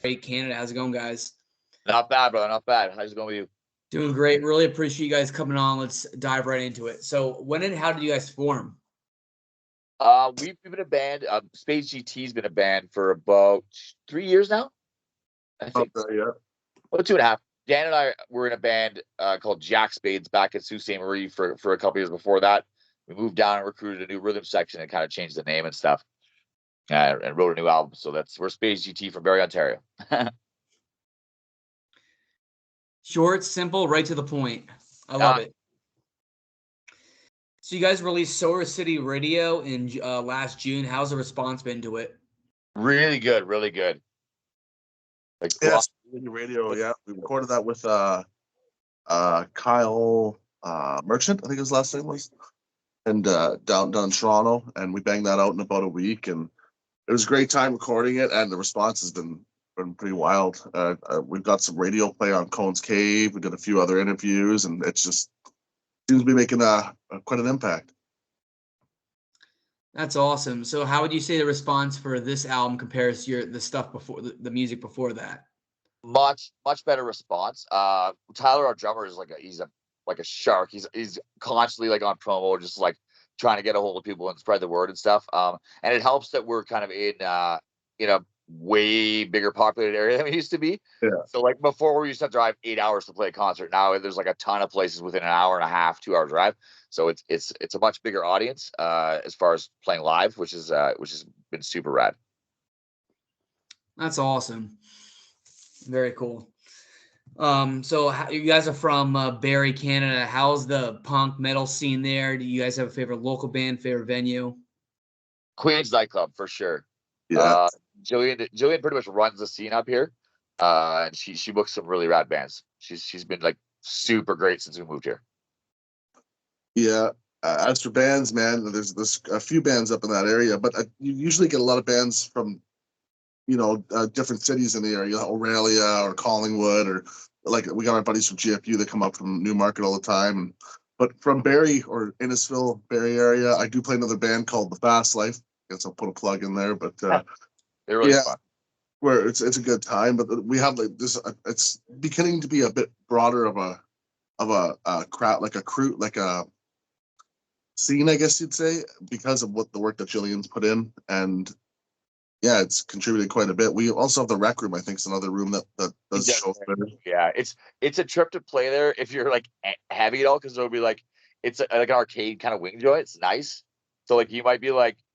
Canada. How's it going, guys? Not bad, brother. Not bad. How's it going with you? Doing great. Really appreciate you guys coming on. Let's dive right into it. So, when and how did you guys form? We've been a band. Spades GT's been a band for about 3 years now. I think. Yeah. Well, 2.5. Dan and I were in a band called Jack Spades back at Sault Ste. Marie for a couple years before that. We moved down and recruited a new rhythm section and kind of changed the name and stuff. And wrote a new album. So we're Spades GT from Barrie, Ontario. Short, simple, right to the point. I love it. So you guys released Solar City Radio in last June. How's the response been to it? Really good, really good. Like radio, yeah. We recorded that with Kyle Merchant, I think his last name was, and down in Toronto, and we banged that out in about a week, and it was a great time recording it, and the response has been pretty wild. We've got some radio play on Cone's Cave. We got a few other interviews, and it just seems to be making quite an impact. That's awesome. So, how would you say the response for this album compares to the stuff before the music before that? Much better response. Tyler, our drummer, is he's a shark. He's constantly on promo, just trying to get a hold of people and spread the word and stuff. And it helps that we're kind of in a way bigger populated area than we used to be. Yeah. So before we used to have to drive 8 hours to play a concert. Now there's a ton of places within an hour and a half, 2 hour drive. So it's a much bigger audience as far as playing live, which has been super rad. That's awesome. Very cool. So you guys are from Barrie, Canada. How's the punk metal scene there? Do you guys have a favorite local band, favorite venue? Queen's nightclub for sure. Yeah. Jillian pretty much runs the scene up here, and she books some really rad bands. She's been super great since we moved here. Yeah. As for bands, man, there's a few bands up in that area, but you usually get a lot of bands from different cities in the area, Aurelia or Collingwood, or we got our buddies from GFU that come up from Newmarket all the time. But from Barrie or Innisfil, Barrie area, I do play another band called The Fast Life. I guess I'll put a plug in there, but they're really fun. Where it's a good time, but we have this. It's beginning to be a bit broader of a crowd, a scene, I guess you'd say, because of what the work that Jillian's put in, and yeah, it's contributed quite a bit. We also have the Rec Room. I think it's another room that does shows better. Yeah, it's a trip to play there if you're heavy at all, because it'll be it's an arcade kind of wing joint. It's nice. So you might be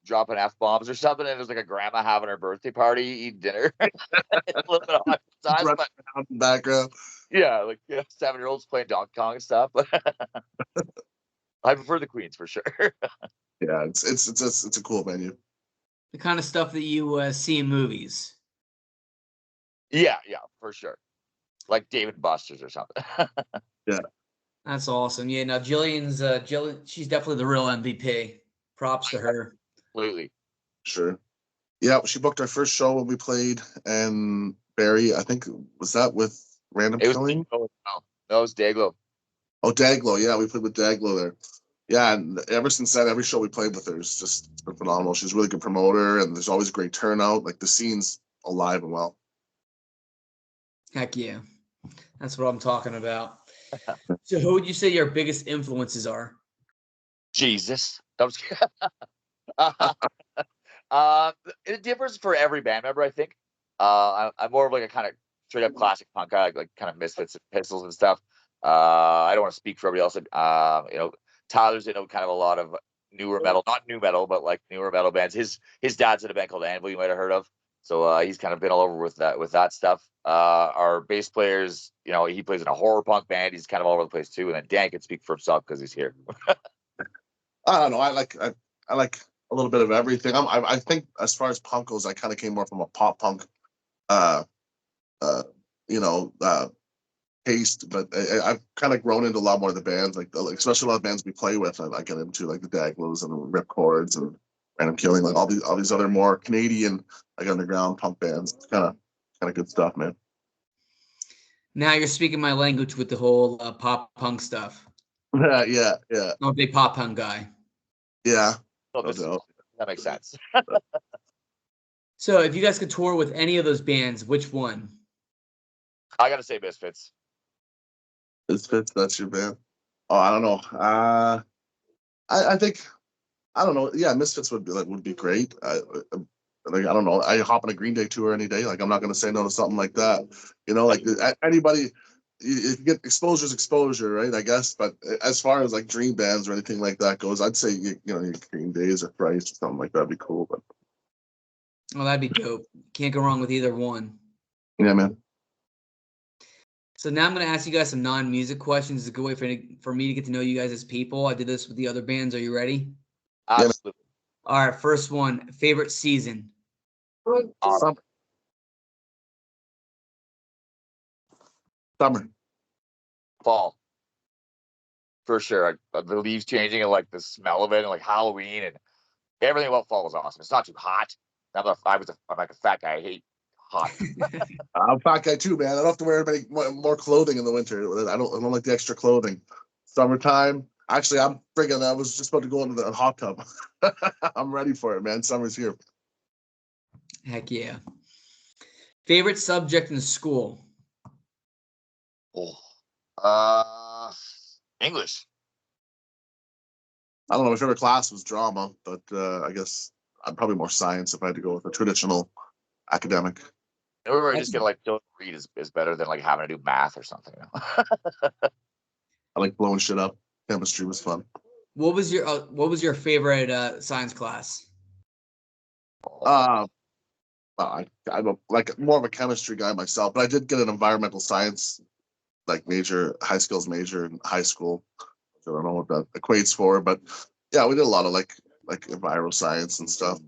dropping F-bombs or something, and there's a grandma having her birthday party, eating dinner. It's a little bit odd times, but in the background. Yeah, 7-year-olds playing Donkey Kong and stuff. I prefer the Queens for sure. Yeah, it's a cool venue. The kind of stuff that you see in movies. Yeah, for sure. Like David Buster's or something. Yeah. That's awesome. Yeah, now Jillian, she's definitely the real MVP. Props to her. Absolutely. Sure. Yeah, she booked our first show when we played in Barrie. I think, was that with Random Killing? No, it was Dayglow. Oh, Dayglow. Yeah, we played with Dayglow there. Yeah, and ever since then, every show we played with her has just been phenomenal. She's a really good promoter, and there's always a great turnout. The scene's alive and well. Heck yeah. That's what I'm talking about. So who would you say your biggest influences are? Jesus. That was it differs for every band member, I think. I'm more of a kind of straight up classic punk guy, kind of Misfits and Pistols and stuff. I don't want to speak for everybody else. Tyler's in kind of a lot of newer metal, not new metal, but newer metal bands. His dad's in a band called Anvil, you might have heard of. So he's kind of been all over with that stuff. Our bass players, he plays in a horror punk band. He's kind of all over the place too. And then Dan can speak for himself because he's here. I don't know. I like a little bit of everything. I think as far as punk goes, I kind of came more from a pop punk, taste. But I've kind of grown into a lot more of the bands, especially a lot of bands we play with. I get into the Daglows and the Ripcords and Random Killing, all these other more Canadian underground punk bands. It's kind of good stuff, man. Now you're speaking my language with the whole pop punk stuff. Yeah. I'm a big pop punk guy. Yeah. That makes sense. So if you guys could tour with any of those bands, which one? I gotta say Misfits. Misfits, that's your band. Oh, I don't know. I think I don't know. Yeah, Misfits would be great. Like I don't know. I hop on a Green Day tour any day. Like I'm not gonna say no to something like that. You know, like anybody. You get exposure's exposure, right? I guess. But as far as like dream bands or anything like that goes, I'd say you know your Green Days or Thrice or something like that'd be cool. But Oh, that'd be dope. Can't go wrong with either one. yeah, man. So now I'm going to ask you guys some non-music questions. It's a good way for me to get to know you guys as people. I did this with the other bands. Are you ready? Absolutely. All right, first one. Favorite season? Summer. Summer. Fall. For sure. The leaves changing and like the smell of it and like Halloween and everything about fall was awesome. It's not too hot. I'm like a fat guy. I hate hot. I'm a fat guy too, man. I don't have to wear any more clothing in the winter. I don't like the extra clothing. Summertime. Actually, I was just about to go into the hot tub. I'm ready for it, man. Summer's here. Heck yeah. Favorite subject in school? English. I don't know. My favorite class was drama, but I guess I'm probably more science if I had to go with a traditional academic. Everybody just gonna like don't read is better than like having to do math or something. You know? I like blowing shit up. Chemistry was fun. What was your favorite science class? I'm like more of a chemistry guy myself, but I did get an environmental science like major, high skills major in high school. I don't know what that equates for, but yeah, we did a lot of like enviroscience and stuff.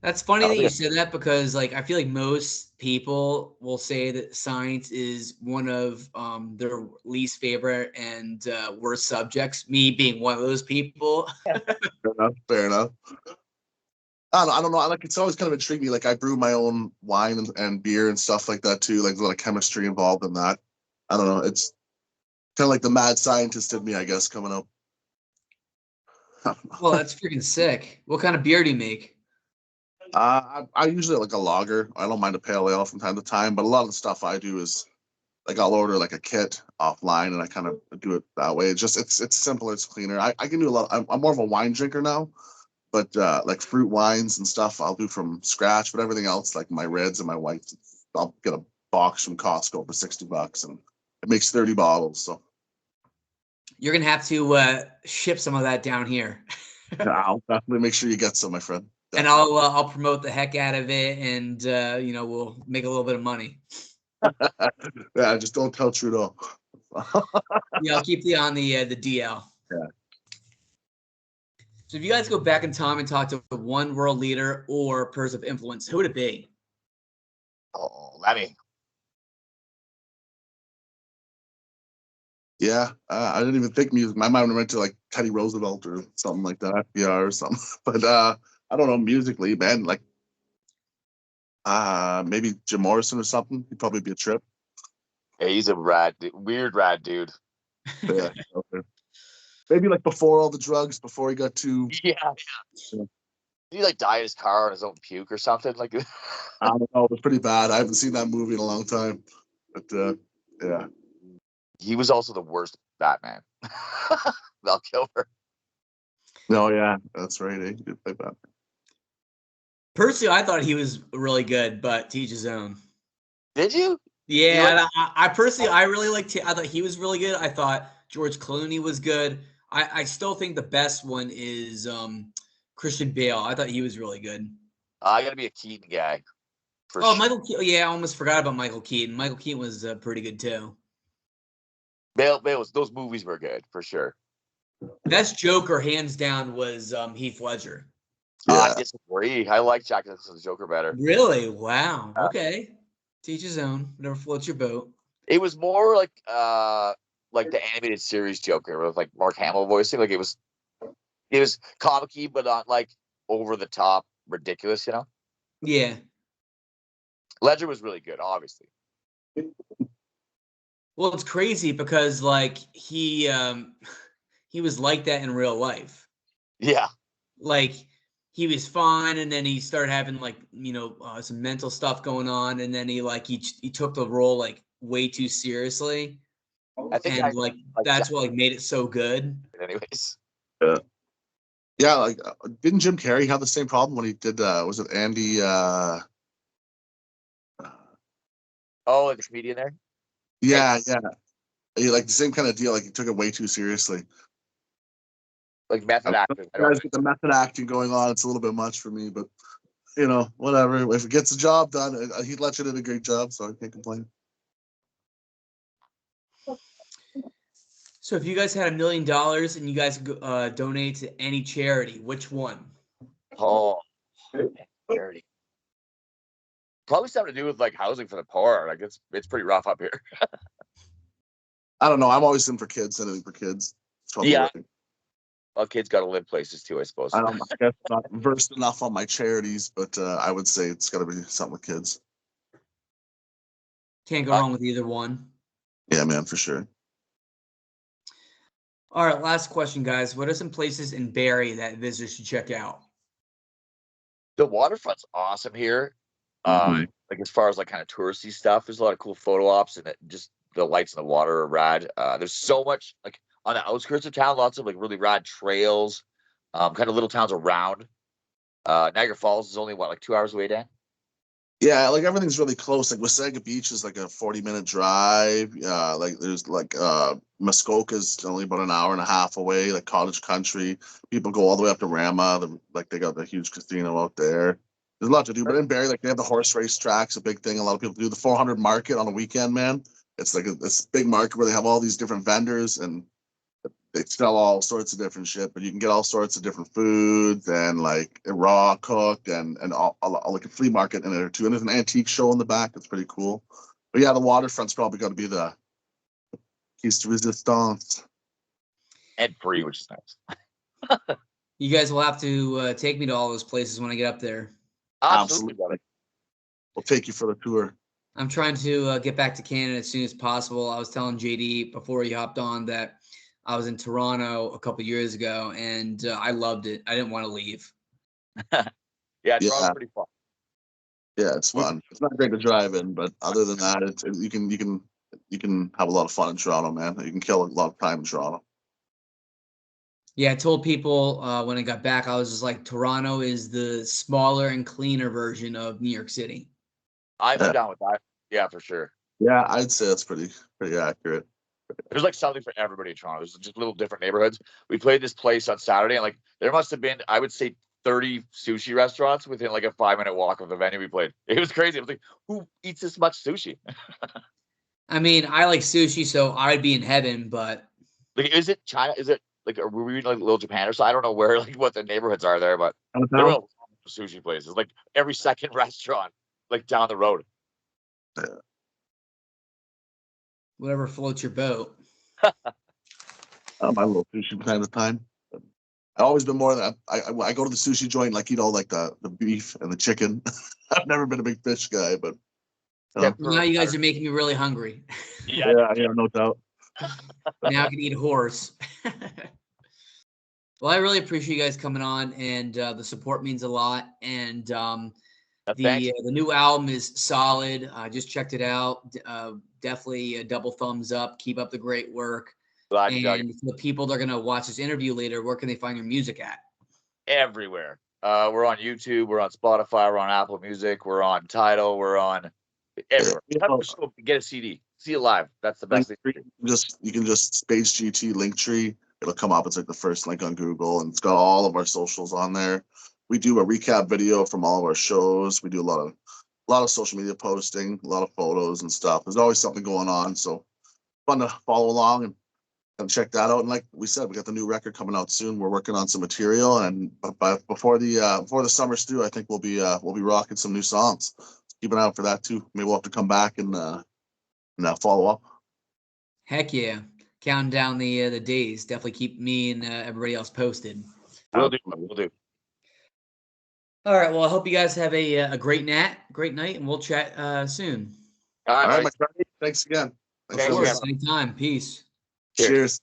That's funny that you said that because like I feel like most people will say that science is one of their least favorite and worst subjects. Me being one of those people. Fair enough. I don't know. Like it's always kind of intrigued me. Like I brew my own wine and beer and stuff like that too. Like a lot of chemistry involved in that. I don't know. It's kind of like the mad scientist in me, I guess, coming up. Well, that's freaking sick. What kind of beer do you make? I usually like a lager. I don't mind a pale ale from time to time, but a lot of the stuff I do is like I'll order like a kit offline and I kind of do it that way. It's simpler, it's cleaner. I can do a lot. I'm more of a wine drinker now, but like fruit wines and stuff I'll do from scratch. But everything else, like my reds and my whites, I'll get a box from Costco for $60 and it makes 30 bottles. So You're gonna have to ship some of that down here. I'll definitely make sure you get some, my friend. And I'll promote the heck out of it, and we'll make a little bit of money. Yeah, just don't tell Trudeau. Yeah, I'll keep you on the DL. Yeah. So if you guys go back in time and talk to one world leader or person of influence, who would it be? Oh, Lemmy. Yeah, I didn't even think music. My mind went to like Teddy Roosevelt or something like that, FDR or something. But I don't know musically, man. Like maybe Jim Morrison or something. He'd probably be a trip. Yeah, he's a weird rad dude. Yeah, okay. Maybe like before all the drugs, before he got too. Yeah. Did he like die in his car on his own puke or something? Like I don't know. It was pretty bad. I haven't seen that movie in a long time. But yeah. He was also the worst Batman. Val Kilmer. No, yeah, that's right. He did play Batman. Personally, I thought he was really good, but to each his own. Did you? Yeah, I personally, I really liked. I thought he was really good. I thought George Clooney was good. I still think the best one is Christian Bale. I thought he was really good. I gotta be a Keaton guy. Sure. Michael Keaton. Yeah, I almost forgot about Michael Keaton. Michael Keaton was pretty good too. Bale was, those movies were good for sure. Best Joker, hands down, was Heath Ledger. Yeah. I disagree. I like Jack Nicholson's Joker better. Really? Wow. Okay. Teach his own. Whatever floats your boat. It was more like the animated series Joker with like Mark Hamill voicing. Like it was comic-y, but not like over the top ridiculous, you know? Yeah. Ledger was really good, obviously. Well, it's crazy because like he was like that in real life. Yeah. Like he was fine, and then he started having like some mental stuff going on, and then he took the role like way too seriously, I think and like that's what like made it so good. anyways. Yeah, like didn't Jim Carrey have the same problem when he did? Was it Andy? Oh, like the comedian there. Yeah. He, like the same kind of deal. Like he took it way too seriously. Like method acting. Guys with the method acting going on, it's a little bit much for me, but whatever. If it gets the job done, Heath Ledger did a great job, so I can't complain. So if you guys had $1 million and you guys donate to any charity, which one? Oh, charity. Probably something to do with like housing for the poor. Like it's pretty rough up here. I don't know. I'm always in for kids. Anything for kids. Yeah. Right. Well, kids got to live places too, I suppose. I guess I'm not versed enough on my charities, but I would say it's got to be something with kids. Can't go wrong with either one. Yeah, man, for sure. All right, last question, guys. What are some places in Barrie that visitors should check out? The waterfront's awesome here. Mm-hmm. Like as far as like kind of touristy stuff, there's a lot of cool photo ops, and just the lights in the water are rad. There's so much like on the outskirts of town, lots of like really rad trails, kind of little towns around. Niagara Falls is only like 2 hours away, Dan? Yeah, like everything's really close. Like Wasaga Beach is like a 40-minute drive. Like there's like Muskoka is only about an hour and a half away. Like Cottage Country, people go all the way up to Rama. Like they got the huge casino out there. There's a lot to do. But in Barrie, like they have the horse race tracks, a big thing. A lot of people do the 400 market on a weekend, man. It's like this big market where they have all these different vendors and they sell all sorts of different shit, but you can get all sorts of different foods and like raw cooked and all like a flea market in there too. And there's an antique show in the back. It's pretty cool. But yeah, the waterfront's probably got to be the piece de resistance. And free, which is nice. You guys will have to take me to all those places when I get up there. Absolutely. We'll take you for the tour. I'm trying to get back to Canada as soon as possible. I was telling JD before he hopped on that I was in Toronto a couple years ago, and I loved it. I didn't want to leave. Toronto's pretty fun. Yeah, it's fun. It's not great to drive in, but other than that, you can have a lot of fun in Toronto, man. You can kill a lot of time in Toronto. Yeah, I told people when I got back, I was just like, Toronto is the smaller and cleaner version of New York City. I'm down with that. Yeah, for sure. Yeah, I'd say that's pretty accurate. There's like something for everybody in Toronto. There's just little different neighborhoods. We played this place on Saturday, and like there must have been, I would say, 30 sushi restaurants within like a 5-minute walk of the venue we played. It was crazy. I was like, who eats this much sushi? I mean, I like sushi, so I'd be in heaven, but like, is it China? Is it like, are we like Little Japan or so? I don't know where, like, what the neighborhoods are there, but there are sushi places, like every second restaurant, like down the road. Whatever floats your boat. My little sushi from time to time. I've always been more than I go to the sushi joint, like like the beef and the chicken. I've never been a big fish guy, but now you guys are making me really hungry. Yeah, no doubt. Now I can eat a horse. Well, I really appreciate you guys coming on, and the support means a lot. And the new album is solid. I just checked it out. Definitely a double thumbs up. Keep up the great work. And the people that are going to watch this interview later, where can they find your music at? Everywhere. We're on YouTube. We're on Spotify. We're on Apple Music. We're on Tidal. We're on everywhere. You have to go get a CD. See it live. That's the best thing. You can just Spades GT Linktree. It'll come up. It's like the first link on Google, and it's got all of our socials on there. We do a recap video from all of our shows. We do a lot of social media posting, a lot of photos and stuff. There's always something going on, so fun to follow along and check that out. And like we said, we got the new record coming out soon. We're working on some material, and before the summer's through, I think we'll be rocking some new songs. Keep an eye out for that too. Maybe we'll have to come back and follow up. Heck yeah. Counting down the days. Definitely keep me and everybody else posted. We'll do. All right. Well, I hope you guys have a great night, and we'll chat soon. All right, my friend. Thanks again. Anytime. Peace. Cheers.